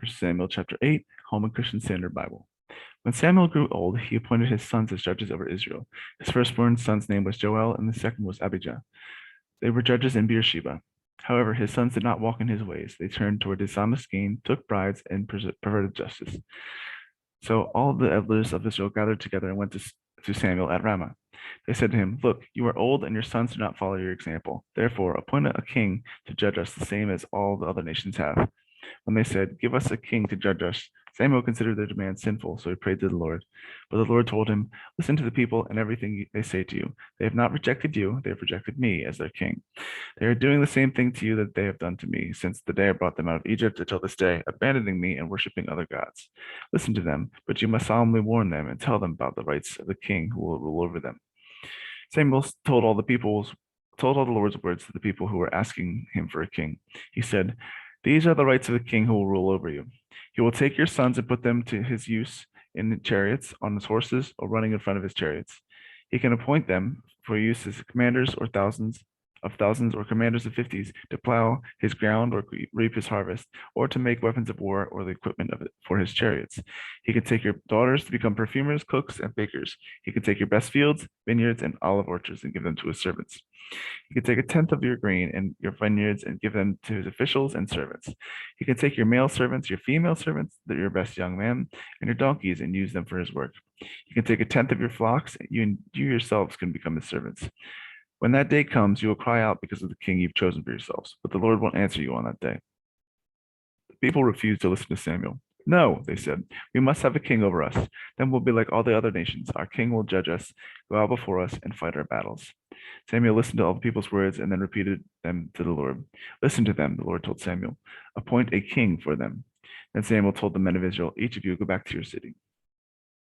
1 Samuel chapter 8, Holman Christian Standard Bible. When Samuel grew old, he appointed his sons as judges over Israel. His firstborn son's name was Joel, and the second was Abijah. They were judges in Beersheba. However, his sons did not walk in his ways. They turned toward dishonest gain, took bribes, and perverted justice. So all the elders of Israel gathered together and went to Samuel at Ramah. They said to him, "Look, you are old, and your sons do not follow your example. Therefore, appoint a king to judge us the same as all the other nations have." When they said, "Give us a king to judge us," Samuel considered their demand sinful, so he prayed to the Lord. But the Lord told him, "Listen to the people and everything they say to you. They have not rejected you, they have rejected me as their king. They are doing the same thing to you that they have done to me since the day I brought them out of Egypt until this day, abandoning me and worshiping other gods. Listen to them, but you must solemnly warn them and tell them about the rights of the king who will rule over them." Samuel told all the Lord's words to the people who were asking him for a king. He said, "These are the rights of the king who will rule over you. He will take your sons and put them to his use in chariots, on his horses, or running in front of his chariots. He can appoint them for use as commanders or thousands or commanders of fifties to plow his ground or reap his harvest, or to make weapons of war or the equipment of it for his chariots. He can take your daughters to become perfumers, cooks, and bakers. He can take your best fields, vineyards, and olive orchards and give them to his servants. He can take a tenth of your grain and your vineyards and give them to his officials and servants. He can take your male servants, your female servants, your best young men, and your donkeys and use them for his work. He can take a tenth of your flocks, and you yourselves can become his servants. When that day comes, you will cry out because of the king you've chosen for yourselves, but the Lord won't answer you on that day." The people refused to listen to Samuel. "No," they said, "we must have a king over us. Then we'll be like all the other nations. Our king will judge us, go out before us, and fight our battles." Samuel listened to all the people's words and then repeated them to the Lord. "Listen to them," the Lord told Samuel. "Appoint a king for them." Then Samuel told the men of Israel, "Each of you go back to your city."